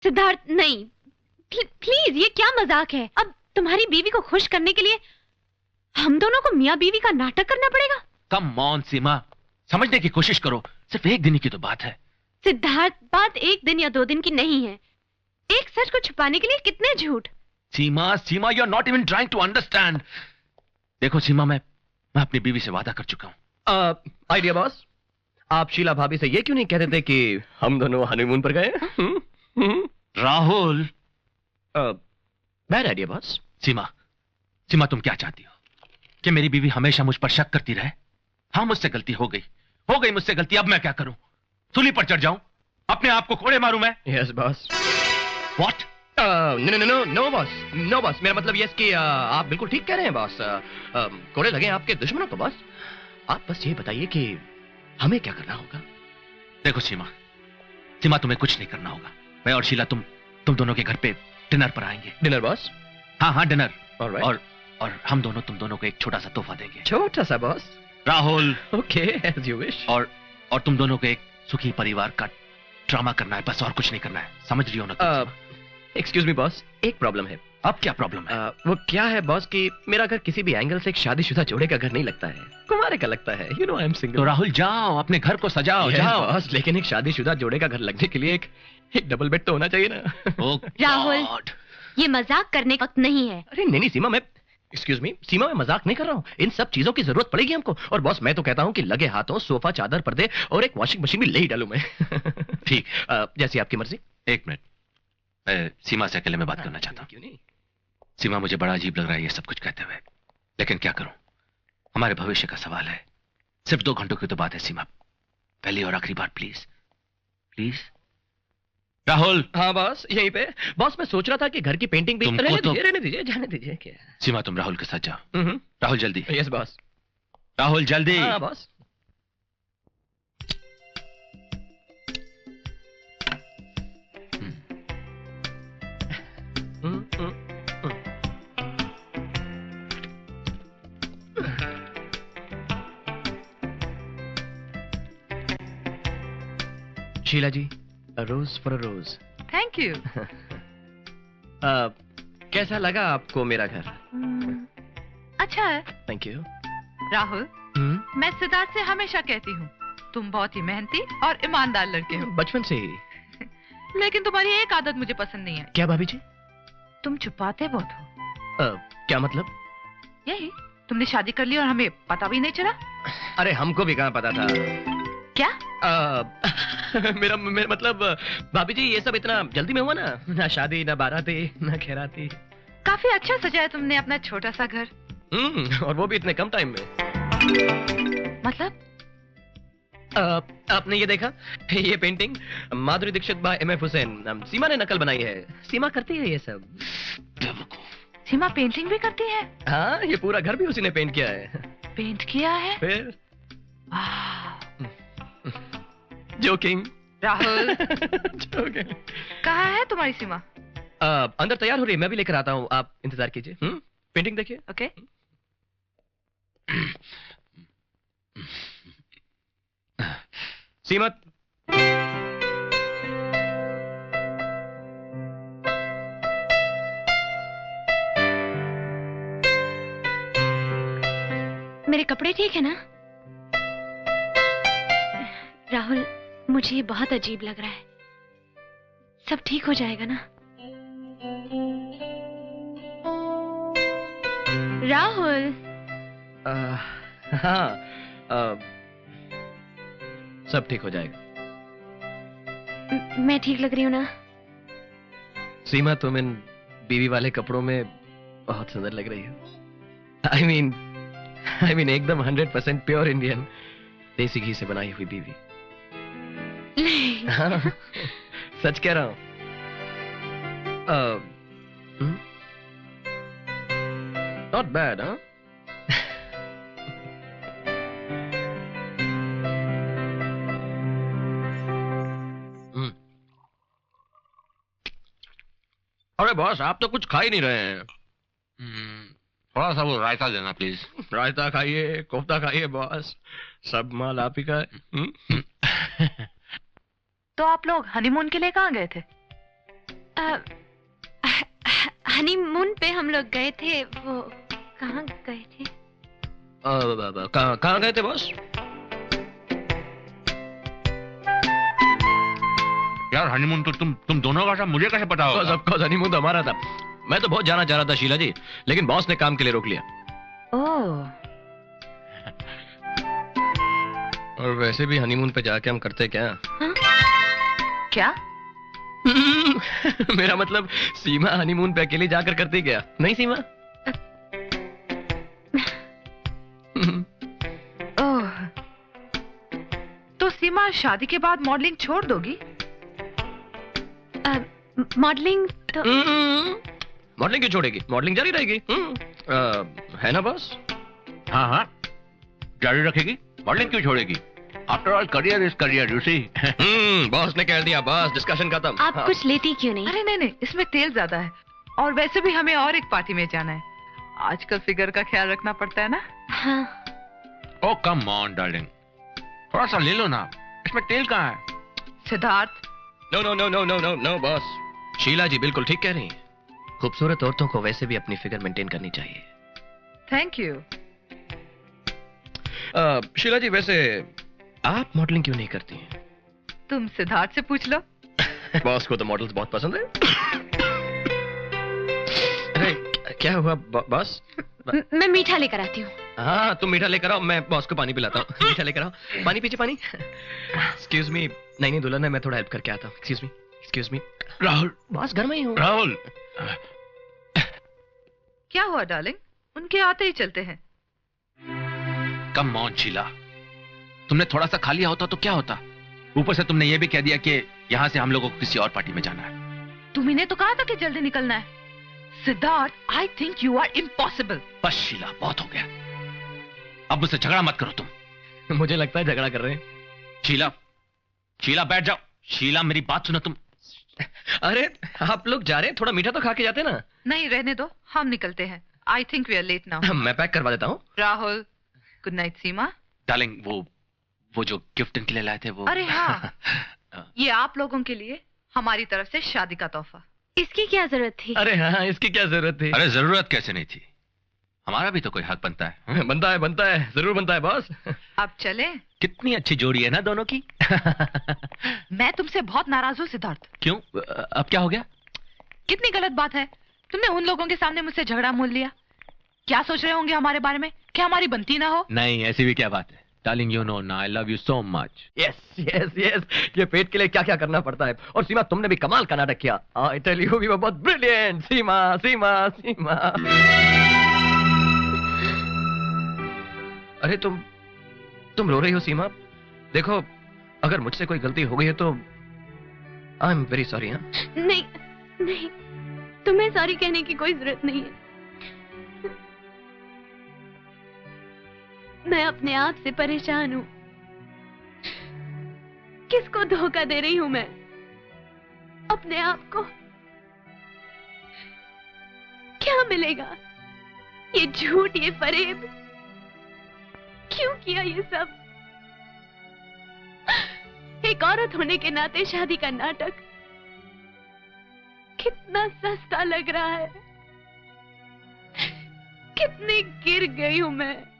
सिद्धार्थ नहीं, प्लीज ये क्या मजाक है? अब तुम्हारी बीवी को खुश करने के लिए हम दोनों को मियाँ बीवी का नाटक करना पड़ेगा? कम ऑन सीमा, समझने की कोशिश करो, सिर्फ एक दिन की तो बात है। सिद्धार्थ, बात एक दिन या 2 दिन की नहीं है। एक सच को छुपाने के लिए कितने झूठ। Seema, Seema, you are not even trying to understand. देखो सीमा, मैं अपनी बीवी से वादा कर चुका हूं। आइडिया बॉस, आप शीला भाभी से ये क्यों नहीं कहते थे कि हम दोनों हनीमून पर गए? Rahul, bad idea boss. Seema, Seema तुम क्या चाहती हो कि मेरी बीवी हमेशा मुझ पर शक करती रहे? हाँ, मुझसे गलती हो गई मुझसे गलती। अब मैं क्या करूं? सूली पर चढ़ जाऊं? अपने आप को कोड़े मारूं मैं? Yes boss. What? No boss, मेरा मतलब ये है कि आप बिल्कुल ठीक कह रहे हैं बॉस। कोड़े लगे आपके दुश्मनों को बॉस। आप बस ये बताइए कि हमें क्या करना होगा? देखो सीमा, सीमा तुम्हें कुछ नहीं करना होगा। मैं और शीला तुम दोनों के घर पे डिनर पर आएंगे। Dinner boss? हाँ, डिनर। Alright. और हम दोनों तुम दोनों को एक छोटा सा तोहफा देंगे। छोटा सा boss? Rahul. Okay, as you wish. और तुम दोनों को एक सुखी परिवार का ड्रामा करना है, बस और कुछ नहीं करना है। समझ रही हो ना? एक्सक्यूज मी बॉस, एक प्रॉब्लम है। अब क्या प्रॉब्लम है? वो क्या है बॉस कि मेरा घर किसी भी एंगल से एक शादीशुदा जोड़े का घर नहीं लगता है, कुंवारे का लगता है। You know I am single. तो राहुल जाओ, अपने घर को सजाओ। जाओ बॉस, लेकिन एक शादीशुदा जोड़े का घर लगने के लिए एक डबल बेड तो होना चाहिए ना। राहुल, ये मजाक करने का वक्त नहीं है। अरे नहीं सीमा, मैं एक्सक्यूज मी सीमा, मैं मजाक नहीं कर रहा हूँ। इन सब चीजों की जरूरत पड़ेगी हमको। और बॉस, मैं तो कहता हूँ कि लगे हाथों सोफा, चादर, पर्दे और एक वॉशिंग मशीन भी ले ही डालूं मैं। ठीक, जैसी आपकी मर्जी। एक मिनट, मैं सीमा से अकेले में बात करना चाहता हूँ। क्यों नहीं? सीमा, मुझे बड़ा अजीब लग रहा है ये सब कुछ कहते हुए, लेकिन क्या करूं? हमारे भविष्य का सवाल है। सिर्फ 2 घंटों की तो बात है सीमा, पहली और आखिरी बार प्लीज, प्लीज। राहुल। हाँ बॉस, यहीं पे। बॉस, मैं सोच रहा था कि घर की पेंटिंग भी रहने दीजिए, जाने दीजिए। क्या सीमा, तुम राहुल के साथ जाओ। राहुल जल्दी। Yes boss. राहुल जल्दी। हाँ boss. Sheela ji, a rose for a rose. Thank you. कैसा लगा आपको मेरा घर? अच्छा है। Thank you. राहुल, मैं सिद्धार्थ से हमेशा कहती हूँ तुम बहुत ही मेहनती और ईमानदार लड़के हो। बचपन से ही। लेकिन तुम्हारी एक आदत मुझे पसंद नहीं है। क्या भाभी जी? तुम छुपाते बहुत हो। क्या मतलब? यही, तुमने शादी कर ली और हमें पता भी नहीं चला। अरे हमको भी कहाँ पता था। क्या? मेरा मतलब भाभी जी, ये सब इतना जल्दी में हुआ ना शादी, ना बाराती, ना खैराती। काफी अच्छा सजाया तुमने अपना छोटा सा घर। और वो भी इतने कम टाइम में। मतलब? आपने ये देखा, ये painting Madhuri Dixit bye M.F. Hussain, सीमा ने नकल बनाई है। सीमा करती है ये सब। सीमा पेंटिंग भी करती है? हाँ, ये पूरा घर भी उसी ने पेंट किया है। पेंट किया है? फिर जोकिंग। राहुल। जोकिंग। कहाँ है तुम्हारी सीमा? अंदर तैयार हो रही है, मैं भी लेकर आता हूँ, आप इंतजार कीजिए। पेंटिंग देखिए। ओके। सीमा, मेरे कपड़े ठीक है ना? राहुल, मुझे ये बहुत अजीब लग रहा है। सब ठीक हो जाएगा ना? राहुल। हाँ, सब ठीक हो जाएगा। मैं ठीक लग रही हूँ ना? सीमा, तुम इन बीवी वाले कपड़ों में बहुत सुंदर लग रही हो। आई मीन एकदम 100% प्योर इंडियन, देसी घी से बनाई हुई बीवी। हाँ, सच कह रहा हूँ। नॉट बैड, हाँ? अरे बॉस, आप तो कुछ खा ही नहीं रहे हैं। थोड़ा सा वो रायता देना प्लीज। रायता खाइए, कोफ्ता खाइए बॉस, सब माल आप ही का है। तो आप लोग हनीमून के लिए कहाँ गए थे? हनीमून पे हम लोग गए थे, वो कहाँ गए थे? कहाँ गए थे बॉस? यार हनीमून तो तुम दोनों का था, मुझे कैसे पता होगा? ऑफ कोर्स हनीमून तो हमारा था। मैं तो बहुत जाना चाह रहा था शीला जी, लेकिन बॉस ने काम के लिए रोक लिया। ओह, और वैसे भी हनीमून पे जाके हम करते क्या? क्या? मेरा मतलब सीमा हनीमून पे अकेली जाकर करती क्या? नहीं सीमा? ओह, तो सीमा शादी के बाद मॉडलिंग छोड़ दोगी? मॉडलिंग तो मॉडलिंग क्यों छोड़ेगी? मॉडलिंग जारी रहेगी। है ना बॉस? हाँ हाँ, जारी रखेगी। मॉडलिंग क्यों छोड़ेगी? After all career is career, you see. Boss ने कह दिया, बस डिस्कशन खत्म। आप कुछ लेती क्यों नहीं? अरे नहीं नहीं, इसमें तेल ज्यादा है, और वैसे भी हमें और एक पार्टी में जाना है। आजकल फिगर का ख्याल रखना पड़ता है ना। हाँ। ओ कम ऑन डार्लिंग, थोड़ा सा ले लो ना, इसमें तेल कहाँ है? Siddharth, no no no no no no no boss, Sheela ji बिल्कुल ठीक कह रही हैं। खूबसूरत औरतों को वैसे भी अपनी फिगर मेंटेन करनी चाहिए। Thank you. शीला जी वैसे आप मॉडलिंग क्यों नहीं करती हैं? तुम सिद्धार्थ से पूछ लो। बॉस को तो मॉडल्स बहुत पसंद है। अरे क्या हुआ बॉस? मैं मीठा लेकर आती हूँ। हाँ तुम मीठा लेकर आओ, मैं बॉस को पानी पिलाता हूँ। मीठा लेकर आओ, पानी पीछे पानी। एक्सक्यूज मी, नहीं नहीं दुल्हन है, मैं थोड़ा हेल्प करके आता हूँ। Excuse me. राहुल, बॉस घर में ही हूँ। राहुल। क्या हुआ डार्लिंग? उनके आते ही चलते हैं। कम ऑन शीला, तुमने थोड़ा सा खा लिया होता तो क्या होता? ऊपर से तुमने ये भी कह दिया कि यहाँ से हम लोगों को किसी और पार्टी में जाना है। तुम्ही तो कहा था कि जल्दी निकलना है। Siddharth, I think you are impossible. बस शीला, बहुत हो गया, अब मुझसे झगड़ा मत करो तुम। मुझे लगता है झगड़ा कर रहे हैं। शीला, शीला बैठ जाओ। शीला मेरी बात सुनो तुम। अरे आप लोग जा रहे हैं, थोड़ा मीठा तो खा के जाते ना। नहीं रहने दो, हम निकलते हैं। I think we are late now. मैं पैक करवा देता हूँ। Rahul, good night. Seema darling, वो जो गिफ्ट इनके लिए लाए थे वो। अरे हाँ, ये आप लोगों के लिए हमारी तरफ से शादी का तोहफा। इसकी क्या जरूरत थी? अरे हाँ, इसकी क्या जरूरत थी? अरे जरूरत कैसे नहीं थी, हमारा भी तो कोई हक बनता है। बनता है, जरूर बनता है बॉस। अब चले? कितनी अच्छी जोड़ी है ना दोनों की। मैं तुमसे बहुत नाराज हूँ सिद्धार्थ। क्यों, अब क्या हो गया? कितनी गलत बात है, तुमने उन लोगों के सामने मुझसे झगड़ा मोल लिया। क्या सोच रहे होंगे हमारे बारे में, क्या हमारी बनती ना हो? नहीं, ऐसी भी क्या बात है डार्लिंग, यू नो ना I love you so much. Yes yes yes, ये पेट के लिए क्या क्या करना पड़ता है। और सीमा तुमने भी कमाल का नाटक किया। I tell you we were बहुत ब्रिलियंट। सीमा सीमा सीमा। अरे तुम रो रही हो सीमा? देखो अगर मुझसे कोई गलती हो गई है तो आई एम वेरी सॉरी। हाँ नहीं नहीं, तुम्हें सॉरी कहने की कोई जरूरत नहीं है। मैं अपने आप से परेशान हूं। किसको धोखा दे रही हूं मैं? अपने आप को। क्या मिलेगा? ये झूठ, ये फरेब। क्यों किया ये सब? एक औरत होने के नाते शादी का नाटक कितना सस्ता लग रहा है। कितनी गिर गई हूं मैं।